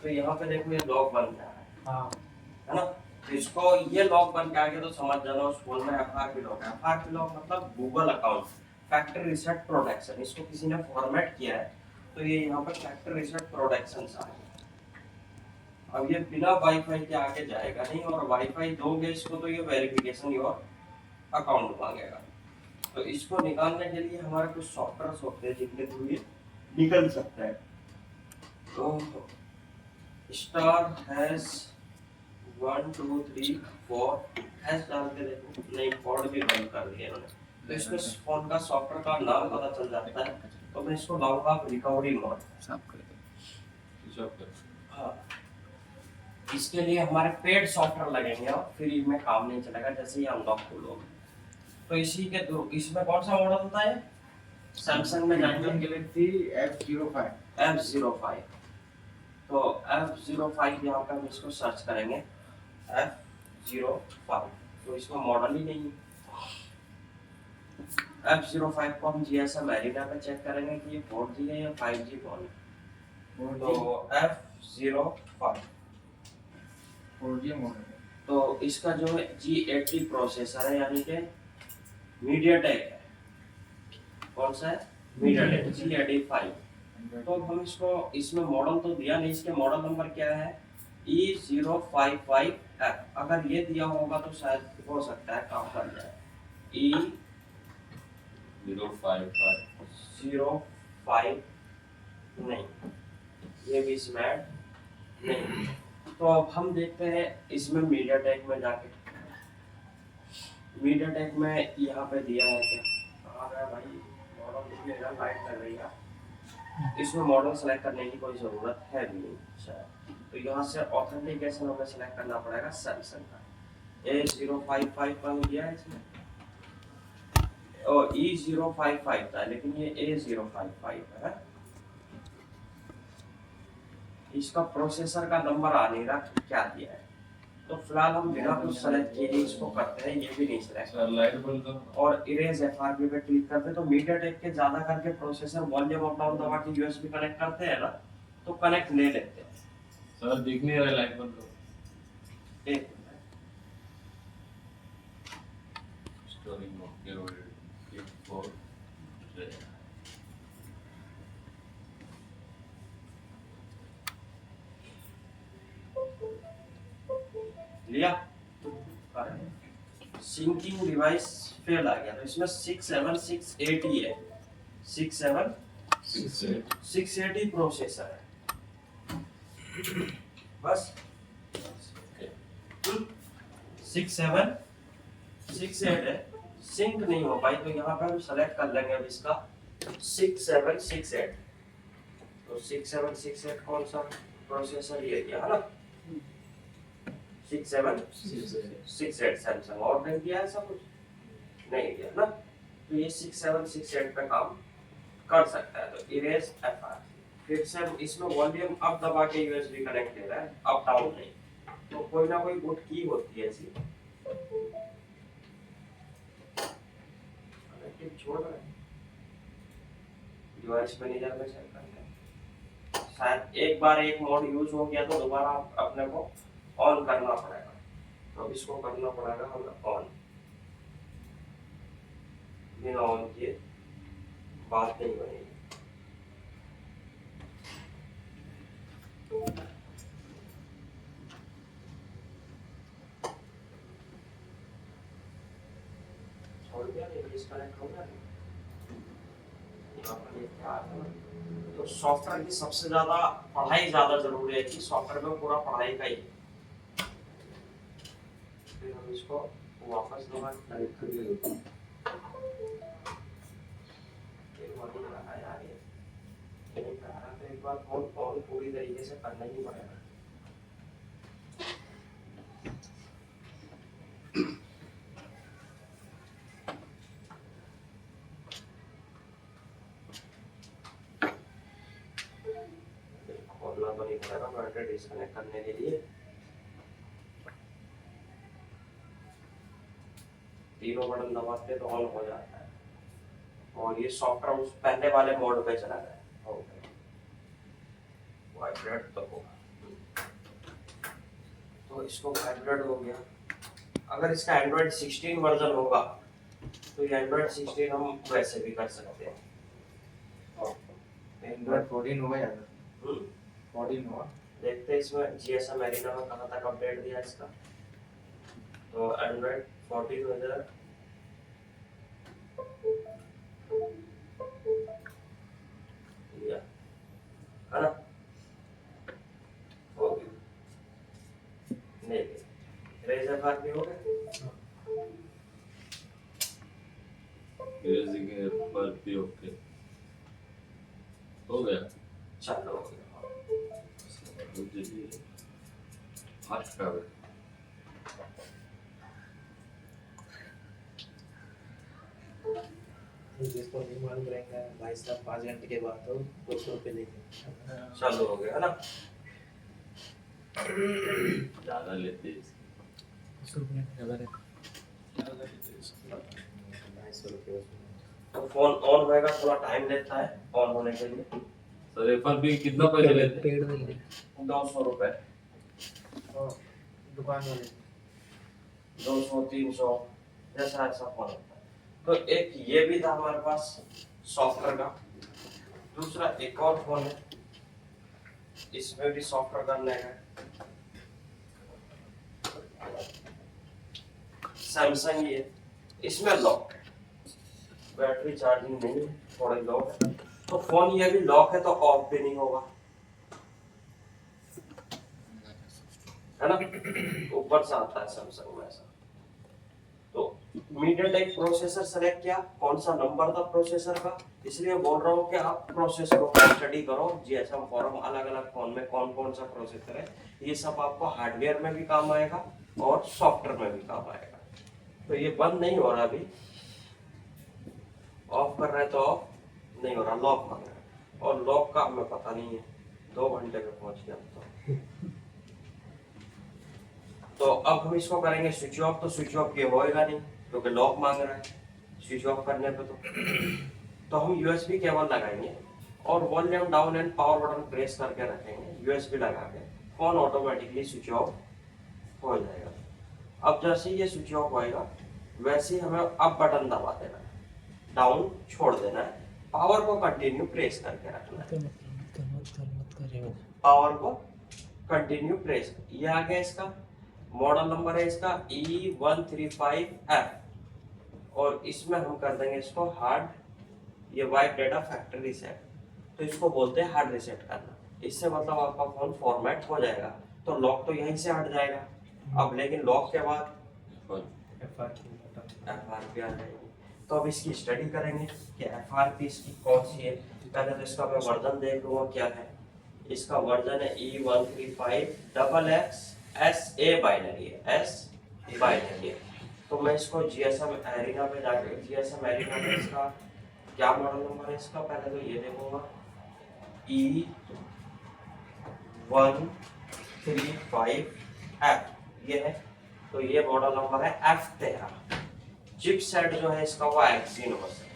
तो यहाँ पे देखो ये लॉक बन गया हाँ है ना। तो इसको ये लॉक बन के आ गया तो समझ जाना उस फोन में एफआरपी लॉक है। एफआरपी लॉक मतलब Google account, factory reset protection. इसको किसी ने फॉर्मेट किया है तो ये यहाँ पर फैक्ट्री रीसेट प्रोटेक्शन आ गया। अब ये बिना वाईफाई के आगे जाएगा नहीं, और वाईफाई दोगे इसको तो ये वेरिफिकेशन योर अकाउंट मांगेगा। तो इसको निकालने के लिए हमारे कुछ सॉफ्टवेयर होते हैं जिनके थ्रू ये निकल सकता है। तो स्टार हैश 1 2 3 4 हैश डाल के देखो, नहीं कोड भी बंद कर दिया इन्होंने। तो इसमें फोन का सॉफ्टवेयर का नाम पता चल जाता है। तो मैं इसको लाऊंगा रिकवरी मोड। साफ कर दो। हाँ, इसके लिए हमारे पेड सॉफ्टवेयर लगेंगे और फ्री में काम नहीं चलेगा जैसे ही अनलॉक खोलोगे। तो इसी के थ्रू, इसमें कौन सा मॉडल होता है? सैमसंग में जाएंगे गैलेक्सी F05। F05। तो F05 यहाँ पे हम इसको सर्च करेंगे F05। तो इसका मॉडल ही नहीं है। F05 को हम GSM एरिना पे चेक करेंगे कि ये 4G है या 5G फोन है। तो F05 4G मॉडल है। तो इसका जो है G80 प्रोसेसर है, यानी कि मीडियाटेक है। कौन सा है? MediaTek G85। तो हम इसको, इसमें मॉडल तो दिया नहीं, इसके मॉडल नंबर क्या है? E055F। अगर ये दिया होगा तो शायद हो सकता है काम कर जाए। E055 नहीं, ये भी इसमें नहीं। तो अब हम देखते हैं इसमें मीडियाटेक में जाके, मीडियाटेक में यहाँ पे दिया है क्या? कहाँ गया भाई मॉडल? दिखेगा, लाइट कर रही है। इसमें मॉडल सेलेक्ट करने की कोई ज़रूरत है भी नहीं शायद। तो यहाँ से ऑथेंटिकेशन हमें सेलेक्ट करना पड़ेगा सैमसंग का। A055 का दिया है इसमें, और E055 था, लेकिन ये A055 है। इसका प्रोसेसर का नंबर आ नहीं रहा, क्या दिया है। तो फिलहाल हम बिना कुछ सेलेक्ट किए इसको करते हैं, ये भी नहीं सेलेक्ट और इरेज एफआरपी पे क्लिक करते हैं। तो मीडियाटेक के ज्यादा करके प्रोसेसर वॉल्यूम अप डाउन दबा के यूएसबी कनेक्ट करते हैं ना, तो कनेक्ट ले लेते हैं। सर दिख नहीं रहा, लाइट बंद करो। एक स्टोरिंग मोड के रोड ये 4 लिया, सिंकिंग डिवाइस फेल आ गया। तो इसमें 67680 है, 67680 प्रोसेसर है बस। 6768 है, सिंक नहीं हो पाई। तो यहाँ पे हम सेलेक्ट कर लेंगे अब इसका 6768। तो 6768 कौन सा प्रोसेसर ये दिया है ना, 6768 सैमसंग। और नहीं दिया ऐसा कुछ, नहीं दिया ना। तो ये 6768 पे काम कर सकता है। तो इरेज एफआर, फिर से हम इसमें वॉल्यूम अप दबा के यूएसबी कनेक्ट ले रहा है, अप डाउन नहीं। तो कोई ना कोई गुड की होती है ऐसी, कनेक्टिव छोड़ रहा है। डिवाइस मैनेजर में चेक करते हैं, शायद एक बार एक मोड यूज हो गया तो दोबारा अपने को ऑन करना पड़ेगा। तो इसको करना पड़ेगा हमें ऑन। बिना ऑन किए बात नहीं बनेगी। छोड़ दिया, नहीं डिस्कनेक्ट हो गया। तो सॉफ्टवेयर की सबसे ज्यादा पढ़ाई ज्यादा जरूरी है कि सॉफ्टवेयर में पूरा पढ़ाई का ही। फिर हम इसको वापस दोबारा टाइप कर देंगे। एक बार फोन पूरी तरीके से करना ही पड़ेगा। खोलना तो नहीं पड़ेगा बैटरी डिस्कनेक्ट करने के लिए। तीनों बटन दबाते तो ऑन हो जाता है, और ये सॉफ्टवेयर उस पहले वाले मोड पे चला गया। वाइब्रेट तो होगा। तो इसको वाइब्रेट हो गया। अगर इसका एंड्रॉइड 16 वर्जन होगा तो ये एंड्रॉइड 16 हम वैसे भी कर सकते हैं। एंड्रॉइड 14 होगा या हम्म, 14 होगा। देखते हैं इसमें GSM एरिना में कहाँ तक अपडेट दिया इसका। तो एंड्रॉइड 14 हो जाए है ना, हो गया नहीं रेजर बार भी हो गया। Erasing है पर भी ओके हो गया। चलो हो गया। जल्दी फास्ट ट्रैवल जिसको नहीं मालूम रहेगा भाई साहब 5 घंटे के बाद तो 200 रुपये लेंगे। चालू हो गया है ना। ज्यादा लेते हैं 250 रुपये तो फोन ऑन होएगा, थोड़ा टाइम लेता है ऑन होने के लिए। सर FRP कितना पैसे लेते हैं? पेड़ में ले 200 रुपए, दुकान वाले 200 300 जैसा ऐसा फोन होता है। तो एक ये भी था हमारे पास सॉफ्टवेयर का। दूसरा एक और फोन है, इसमें भी सॉफ्टवेयर करने का। सैमसंग ही है, इसमें लॉक है, बैटरी चार्जिंग नहीं है, थोड़े लॉक है। तो फोन ये भी लॉक है तो ऑफ भी नहीं होगा, है ना। ऊपर से आता है सैमसंग में ऐसा। तो MediaTek प्रोसेसर सेलेक्ट किया, कौन सा नंबर था प्रोसेसर का, इसलिए बोल रहा हूँ कि आप प्रोसेसर को स्टडी करो। GSM फोरम अलग अलग फोन में कौन कौन सा प्रोसेसर है, ये सब आपको हार्डवेयर में भी काम आएगा और सॉफ्टवेयर में भी काम आएगा। तो ये बंद नहीं हो रहा, अभी ऑफ कर रहे हैं तो ऑफ नहीं हो रहा, लॉक मांग रहा है। और लॉक का हमें पता नहीं है, 2 घंटे में पहुंच गया तो अब हम इसको करेंगे स्विच ऑफ। तो स्विच ऑफ ये होएगा नहीं क्योंकि लॉक मांग रहा है स्विच ऑफ करने पे। तो हम USB केबल लगाएंगे और volume down and power button press करके रखेंगे। USB लगा के फोन ऑटोमेटिकली स्विच ऑफ हो जाएगा। अब जैसे ही ये स्विच ऑफ होएगा वैसे ही हमें अप बटन दबा देना है, डाउन छोड़ देना है, पावर को कंटिन्यू प्रेस करके रखना है। पावर को कंटिन्यू प्रेस, ये आ गया इसका मॉडल नंबर है इसका E135F। और इसमें हम कर देंगे इसको हार्ड, ये वाइप डेटा फैक्ट्री रीसेट। तो इसको बोलते हैं हार्ड रीसेट करना। इससे मतलब आपका फोन फॉर्मेट हो जाएगा। तो लॉक तो यहीं से हट जाएगा अब, लेकिन लॉक के बाद FRP आ जाएगी। तो अब इसकी स्टडी करेंगे कि FRP इसकी कौन सी है। पहले तो इसका मैं वर्जन देख लूंगा क्या है। इसका वर्जन है E135XX SA बाइनरी है, S बाइनरी है। तो मैं इसको GSM एरिना पे जाके GSM एरिना में इसका क्या मॉडल नंबर है इसका, पहले तो ये देखूंगा E135F ये है। तो ये मॉडल नंबर है F13। चिपसेट जो है इसका वो एक्सिनोस है,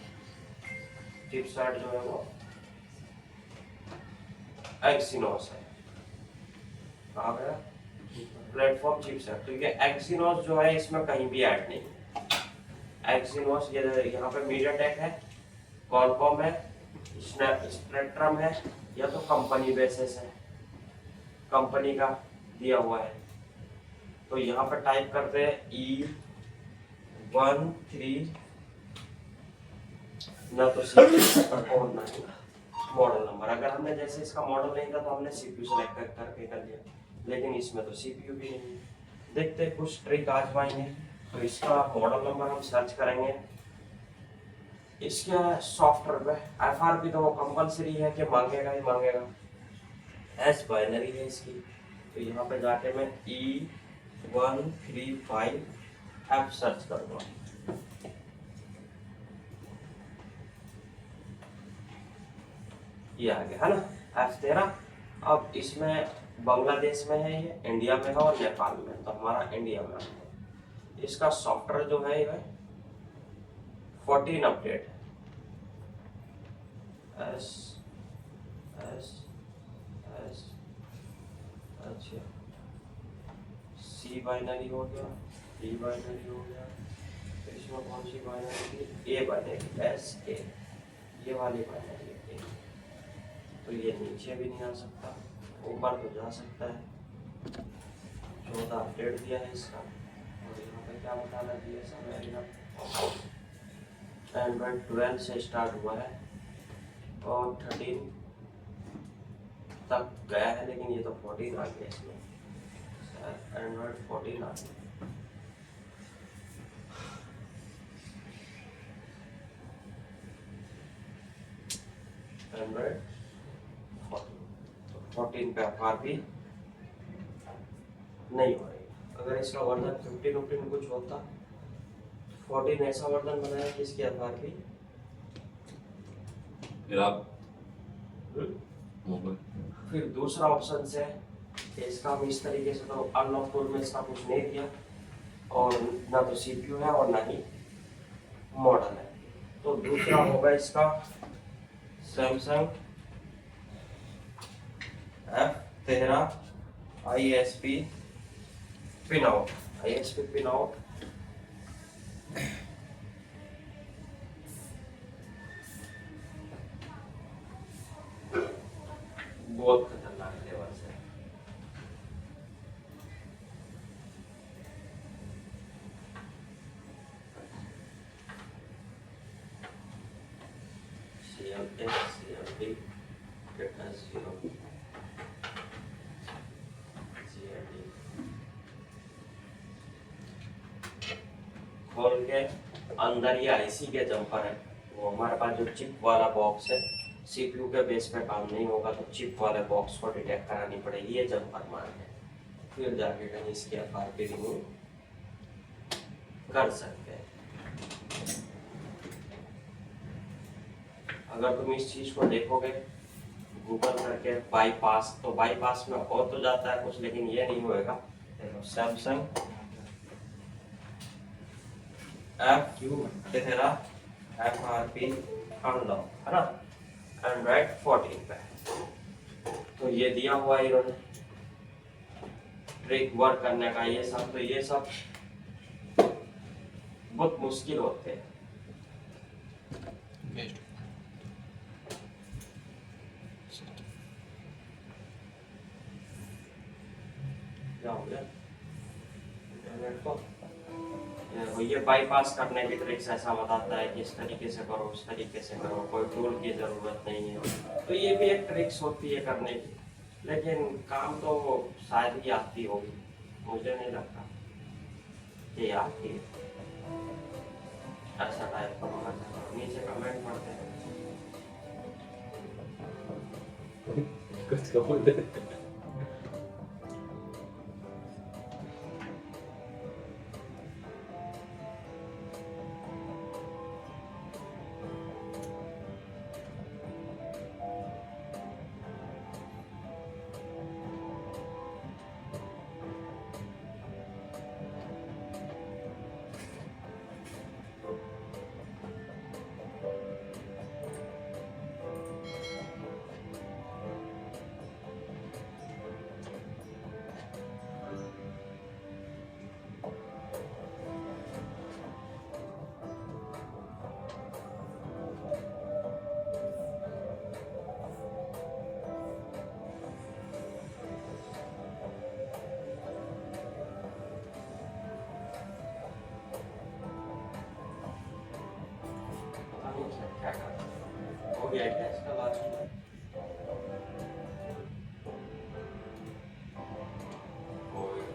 चिपसेट जो है वो एक्सिनोस है। कहाँ गया प्लेटफॉर्म चिपसेट। तो ये एक्सिनोस जो है इसमें कहीं भी ऐड नहीं है। एक्सिनोस ये यहाँ पे MediaTek है, क्वालकॉम है, स्पेक्ट्रम है, या तो कंपनी बेसिस है, कंपनी का दिया हुआ है। तो यहाँ पे टाइप करते हैं E13 ना तो CPU ना मॉडल नंबर। अगर हमने जैसे इसका मॉडल नहीं था तो हमने CPU सेलेक्ट करके कर दिया, लेकिन इसमें तो CPU भी नहीं है। देखते हैं कुछ ट्रिक आजमाएंगे। तो इसका मॉडल नंबर हम सर्च करेंगे, इसके सॉफ्टवेयर पे FRP तो वो कंपलसरी है कि मांगेगा ही मांगेगा, S बाइनरी है इसकी। तो यहाँ पे जाके मैं E135F सर्च करूँगा। ये आ गया है ना F13। अब इसमें बांग्लादेश में है, ये इंडिया में है और नेपाल में है। तो हमारा इंडिया में है। इसका सॉफ्टवेयर जो है ये 14 अपडेट है। S S S अच्छा सी बाइनरी हो गया, डी बाइनरी हो गया, फिर इसमें कौन सी बाइनरी थी, ए बाइनरी, एस ए, ये वाली बाइनरी है। तो ये नीचे भी नहीं आ सकता, ऊपर तो जा सकता है। 14 अपडेट दिया है इसका, और यहाँ पे क्या बताना दिया सब एंड्रॉइड 12 से स्टार्ट हुआ है और 13 तक गया है, लेकिन ये तो 14 आ गया इसमें, एंड्रॉइड 14 आ गया। एंड्रॉइड 14 पे एफआर भी नहीं हो रही। अगर इसका वर्जन 15 कुछ होता, 14 ऐसा वर्जन बनाया जिसकी एफआर भी फिर आप मोबाइल फिर दूसरा ऑप्शन से इसका भी इस तरीके से तो अनलॉकफुल में इसका कुछ नहीं दिया, और ना तो सीपीयू है और ना ही मॉडल है। तो दूसरा होगा इसका Samsung F13 ISP pin out, ISP pin out. बहुत खतरनाक लेवल से CLD डेटा 0 CLD खोल के अंदर ये आईसी के जंपर है, वो हमारे पास जो चिप वाला बॉक्स है, सीपीयू के बेस पे काम नहीं होगा तो चिप वाले बॉक्स को डिटेक्ट करानी पड़ेगी, ये जंपर मान है, फिर जाके कहीं इसकी एफआरपी रिमूव कर सकते हैं। अगर तुम इस चीज को देखोगे गूगल करके बाईपास, तो बाईपास में हो तो जाता है कुछ, लेकिन ये नहीं होएगा। देखो सैमसंग F13 एफआरपी अनलॉक है ना, एंड्रॉइड 14 पे। तो ये दिया हुआ इन्होंने ट्रिक वर्क करने का, ये सब तो ये सब बहुत मुश्किल होते हैं। क्या हो गया इंटरनेट को, ये बाईपास करने की ट्रिक्स ऐसा बताता है कि इस तरीके से करो, उस तरीके से करो, कोई टूल की जरूरत नहीं है। तो ये भी एक ट्रिक्स होती है करने की, लेकिन काम तो शायद ही आती होगी, मुझे नहीं लगता कि आती है ऐसा टाइप का होगा। नीचे कमेंट पढ़ते हैं। कुछ तो बोल दे। क्या कर हो गया क्या इसका लास्ट में? हो गया।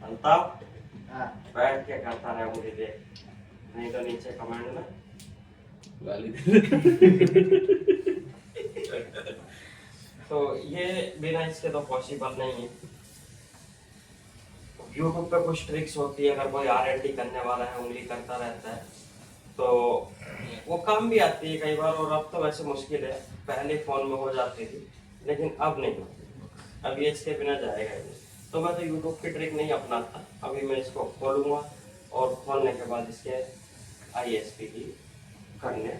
अल्ताफ हाँ बैठ के करता रहे, मुझे देख, नहीं तो नीचे कमेंट में गाली दे। तो ये बिना इसके तो पॉसिबल नहीं है। यूट्यूब पे कुछ ट्रिक्स होती है, अगर कोई R&D करने वाला है, उंगली करता रहता है तो वो काम भी आती है कई बार। और अब तो वैसे मुश्किल है, पहले फोन में हो जाती थी लेकिन अब नहीं होती, अब ये इसके बिना जाएगा ही नहीं। तो मैं तो यूट्यूब की ट्रिक नहीं अपनाता, अभी मैं इसको खोलूँगा और खोलने के बाद इसके ISP की करने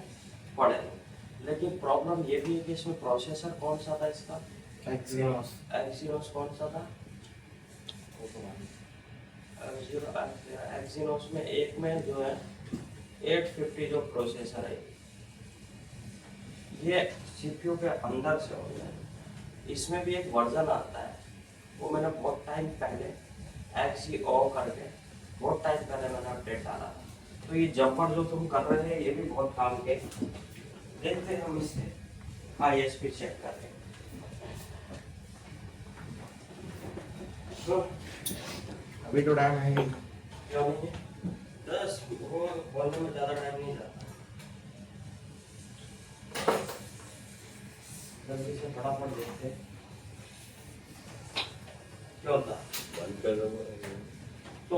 पड़ेंगे। लेकिन प्रॉब्लम ये भी है कि इसमें प्रोसेसर कौन सा था इसका, एक्सिनोस एक्सिनोस कौन सा था, एक्सिनोस में एक में जो है 850 जो प्रोसेसर है, ये सीपीयू के अंदर से होता है। इसमें भी एक वर्जन आता है, वो मैंने बहुत टाइम पहले XCO करके बहुत टाइम पहले मैंने अपडेट डाला था। तो ये जंपर जो तुम कर रहे हैं ये भी बहुत काम के, देखते हैं हम इससे ISP चेक करके। तो अभी तो टाइम है नहीं। क्या नहीं है? 10 वो बोलने में ज़्यादा टाइम नहीं जाता, जल्दी से फटाफट देखते हैं क्या होता है। बंद कर दो। तो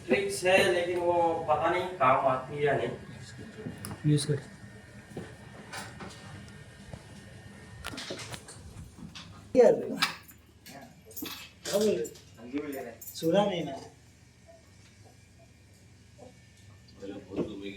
ट्रिक्स है, लेकिन वो पता नहीं काम आती है या नहीं। यूज कर सुना नहीं ना पहले बहुत डूबेगी।